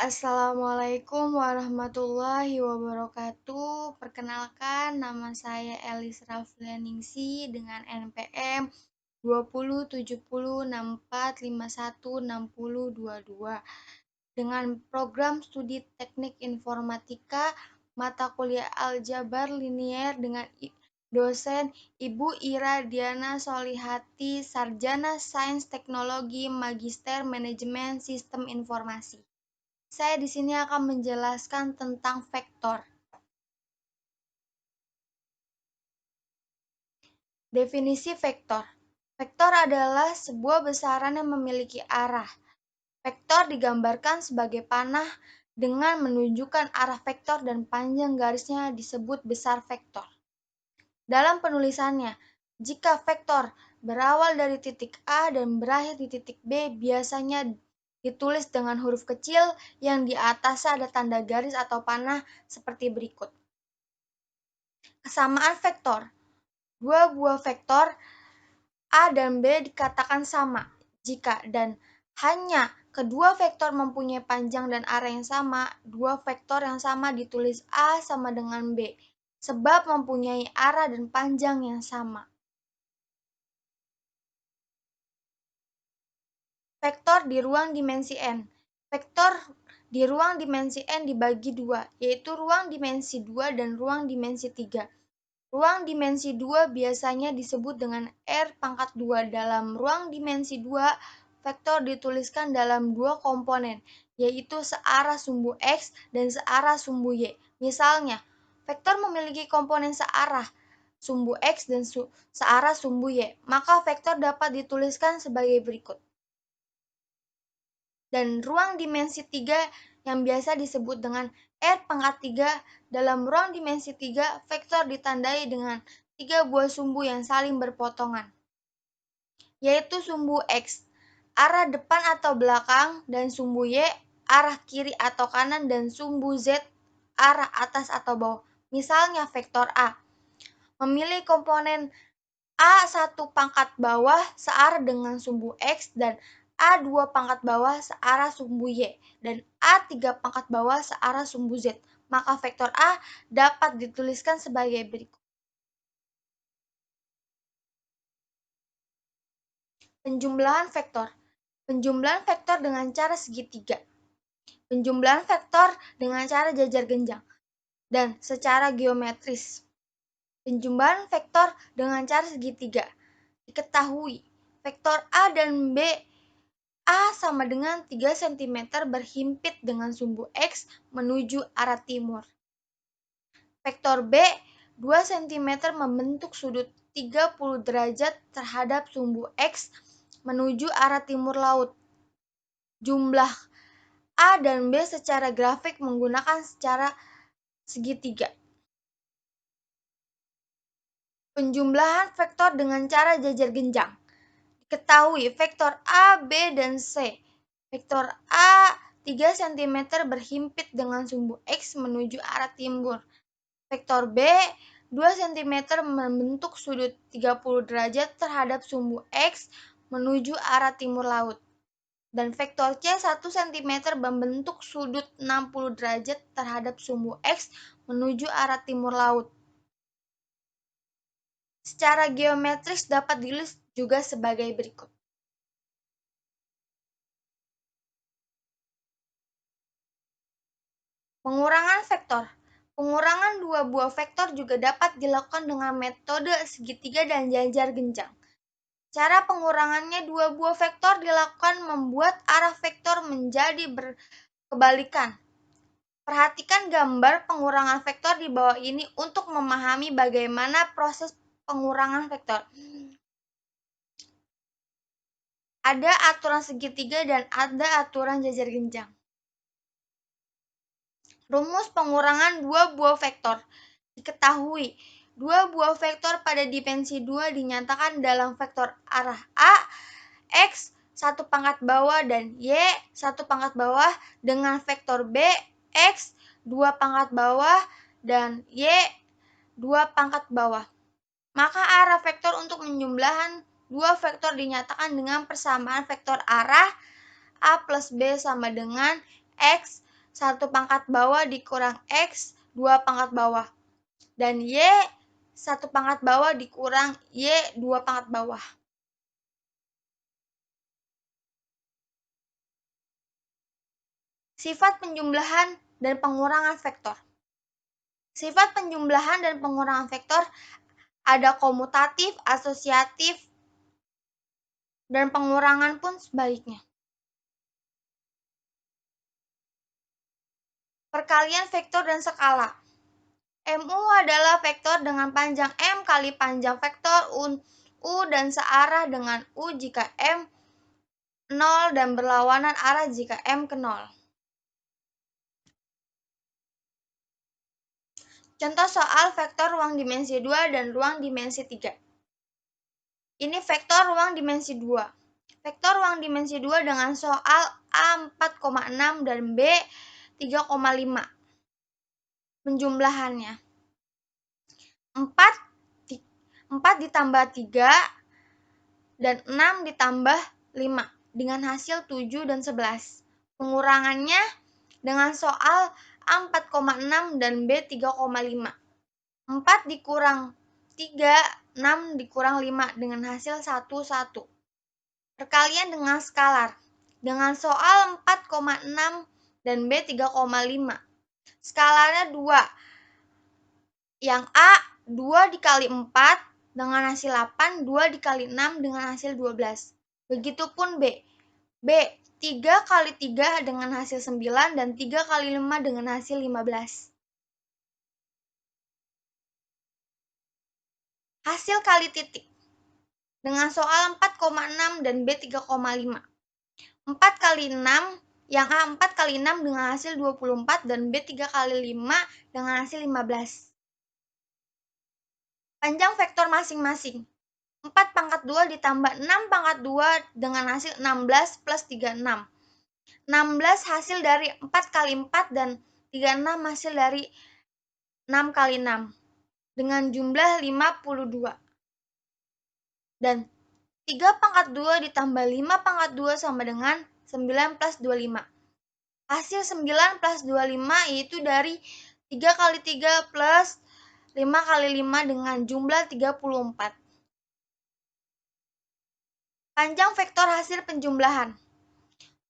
Assalamualaikum warahmatullahi wabarakatuh. Perkenalkan, nama saya Elis Raflianingsi dengan NPM 207064516022 dengan program studi Teknik Informatika mata kuliah Aljabar Linier dengan dosen Ibu Ira Diana Solihati, Sarjana Sains Teknologi, Magister Manajemen Sistem Informasi. Saya di sini akan menjelaskan tentang vektor. Definisi vektor. Vektor adalah sebuah besaran yang memiliki arah. Vektor digambarkan sebagai panah dengan menunjukkan arah vektor dan panjang garisnya disebut besar vektor. Dalam penulisannya, jika vektor berawal dari titik A dan berakhir di titik B, biasanya ditulis dengan huruf kecil yang di atasnya ada tanda garis atau panah seperti berikut. Kesamaan vektor. Dua buah vektor A dan B dikatakan sama jika dan hanya kedua vektor mempunyai panjang dan arah yang sama. Dua vektor yang sama ditulis A sama dengan B, sebab mempunyai arah dan panjang yang sama. Vektor di ruang dimensi N. Vektor di ruang dimensi N dibagi dua, yaitu ruang dimensi 2 dan ruang dimensi 3. Ruang dimensi 2 biasanya disebut dengan R pangkat 2. Dalam ruang dimensi 2, vektor dituliskan dalam dua komponen, yaitu searah sumbu X dan searah sumbu Y. Misalnya, vektor memiliki komponen searah sumbu X dan searah sumbu Y, maka vektor dapat dituliskan sebagai berikut. Dan ruang dimensi 3 yang biasa disebut dengan R pangkat 3, dalam ruang dimensi 3, vektor ditandai dengan 3 buah sumbu yang saling berpotongan, yaitu sumbu X, arah depan atau belakang, dan sumbu Y, arah kiri atau kanan, dan sumbu Z, arah atas atau bawah. Misalnya vektor A memilih komponen A1 pangkat bawah searah dengan sumbu X dan A2 pangkat bawah searah sumbu Y dan A3 pangkat bawah searah sumbu Z, maka vektor A dapat dituliskan sebagai berikut. Penjumlahan vektor. Penjumlahan vektor dengan cara segitiga. Penjumlahan vektor dengan cara jajar genjang dan secara geometris. Penjumlahan vektor dengan cara segitiga. Diketahui vektor A dan B, A sama dengan 3 cm berhimpit dengan sumbu X menuju arah timur. Vektor B, 2 cm membentuk sudut 30 derajat terhadap sumbu X menuju arah timur laut. Jumlah A dan B secara grafik menggunakan secara segitiga. Penjumlahan vektor dengan cara jajar genjang. Diketahui vektor A, B, dan C. Vektor A 3 cm berhimpit dengan sumbu X menuju arah timur. Vektor B 2 cm membentuk sudut 30 derajat terhadap sumbu X menuju arah timur laut. Dan vektor C 1 cm membentuk sudut 60 derajat terhadap sumbu X menuju arah timur laut. Secara geometris dapat ditulis juga sebagai berikut. Pengurangan vektor. Pengurangan dua buah vektor juga dapat dilakukan dengan metode segitiga dan jajar genjang. Cara pengurangannya, dua buah vektor dilakukan membuat arah vektor menjadi berkebalikan. Perhatikan gambar pengurangan vektor di bawah ini untuk memahami bagaimana proses pengurangan vektor. Ada aturan segitiga dan ada aturan jajar genjang. Rumus pengurangan dua buah vektor. Diketahui, dua buah vektor pada dimensi 2 dinyatakan dalam vektor arah A, X, 1 pangkat bawah, dan Y, 1 pangkat bawah, dengan vektor B, X, 2 pangkat bawah, dan Y, 2 pangkat bawah. Maka arah vektor untuk penjumlahan dua vektor dinyatakan dengan persamaan vektor arah A plus B sama dengan X 1 pangkat bawah dikurang X 2 pangkat bawah. Dan Y 1 pangkat bawah dikurang Y 2 pangkat bawah. Sifat penjumlahan dan pengurangan vektor. Sifat penjumlahan dan pengurangan vektor ada komutatif, asosiatif, dan pengurangan pun sebaliknya. Perkalian vektor dan skala. MU adalah vektor dengan panjang M kali panjang vektor U dan searah dengan U jika M 0 dan berlawanan arah jika M ke 0. Contoh soal vektor ruang dimensi 2 dan ruang dimensi 3. Ini vektor ruang dimensi 2. Vektor ruang dimensi 2 dengan soal A 4,6 dan B 3,5. Penjumlahannya 4 ditambah 3 dan 6 ditambah 5 dengan hasil 7 dan 11. Pengurangannya dengan soal A 4,6 dan B 3,5. 4 dikurang 3, 6 dikurang 5 dengan hasil 1, 1. Perkalian dengan skalar. Dengan soal 4,6 dan B 3,5. Skalarnya 2. Yang A 2 dikali 4 dengan hasil 8, 2 dikali 6 dengan hasil 12. Begitupun B. B 3 kali 3 dengan hasil 9 dan 3 kali 5 dengan hasil 15. Hasil kali titik. Dengan soal 4,6 dan B 3,5. 4 kali 6, yang A 4 kali 6 dengan hasil 24 dan B 3 kali 5 dengan hasil 15. Panjang vektor masing-masing. 4 pangkat 2 ditambah 6 pangkat 2 dengan hasil 16 plus 36. 16 hasil dari 4 kali 4 dan 36 hasil dari 6 kali 6. Dengan jumlah 52. Dan 3 pangkat 2 ditambah 5 pangkat 2 sama dengan 9 plus 25. Hasil 9 plus 25 yaitu dari 3 kali 3 plus 5 kali 5 dengan jumlah 34. Panjang vektor hasil penjumlahan.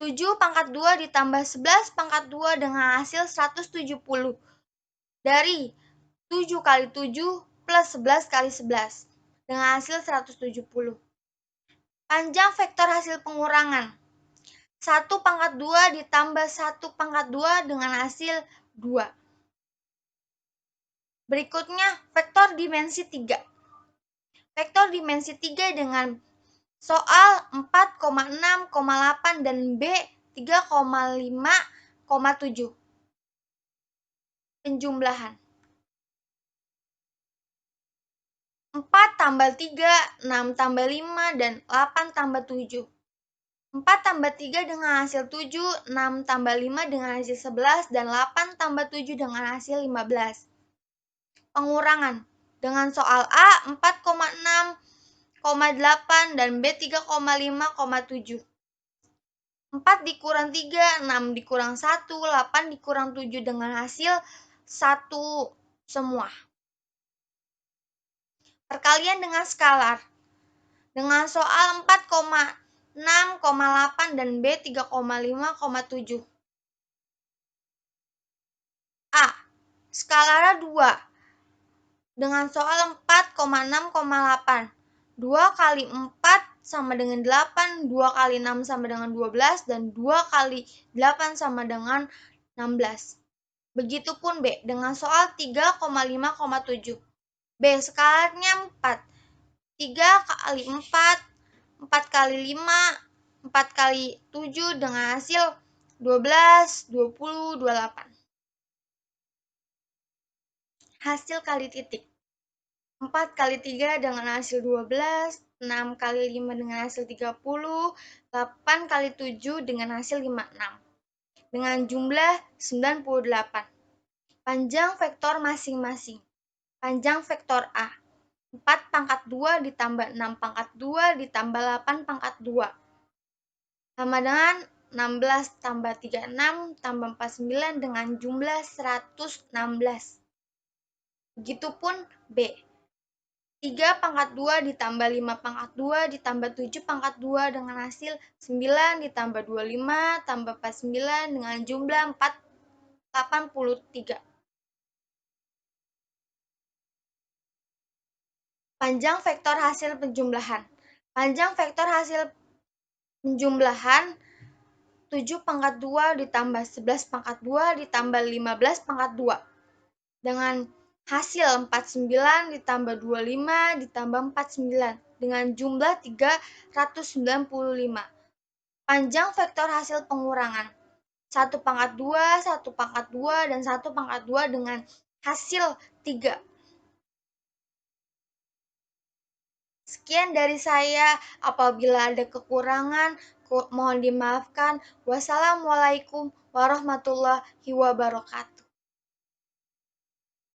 7 pangkat 2 ditambah 11 pangkat 2 dengan hasil 170. Dari 7 kali 7 plus 11 kali 11 dengan hasil 170. Panjang vektor hasil pengurangan. 1 pangkat 2 ditambah 1 pangkat 2 dengan hasil 2. Berikutnya, vektor dimensi 3. Vektor dimensi 3 dengan soal 4,6,8 dan B 3,5,7. Penjumlahan. 4 tambah 3, 6 tambah 5, dan 8 tambah 7. 4 tambah 3 dengan hasil 7, 6 tambah 5 dengan hasil 11, dan 8 tambah 7 dengan hasil 15. Pengurangan. Dengan soal A 4,6,8 dan B 3,5,7. 4 dikurang 3, 6 dikurang 1, 8 dikurang 7 dengan hasil 1 semua. Perkalian dengan skalar. Dengan soal 4,6,8 dan B 3,5,7. A. Skalarnya 2. Dengan soal 4,6,8. 2 kali 4 sama dengan 8, 2 kali 6 sama dengan 12, dan 2 kali 8 sama dengan 16. Begitupun B, dengan soal 3,5,7. B, skalarnya 4. 3 kali 4, 4 kali 5, 4 kali 7 dengan hasil 12, 20, 28. Hasil kali titik. 4 kali 3 dengan hasil 12, 6 kali 5 dengan hasil 30, 8 kali 7 dengan hasil 56. Dengan jumlah 98. Panjang vektor masing-masing. Panjang vektor A. 4 pangkat 2 ditambah 6 pangkat 2 ditambah 8 pangkat 2. Sama dengan 16 tambah 36 tambah 49 dengan jumlah 116. Begitupun B. 3 pangkat 2 ditambah 5 pangkat 2 ditambah 7 pangkat 2 dengan hasil 9 ditambah 25 tambah 49 dengan jumlah 83. Panjang vektor hasil penjumlahan. Panjang vektor hasil penjumlahan 7 pangkat 2 ditambah 11 pangkat 2 ditambah 15 pangkat 2 dengan hasil 49 ditambah 25 ditambah 49 dengan jumlah 395. Panjang vektor hasil pengurangan 1 pangkat 2, 1 pangkat 2, dan 1 pangkat 2 dengan hasil 3. Sekian dari saya. Apabila ada kekurangan, mohon dimaafkan. Wassalamualaikum warahmatullahi wabarakatuh.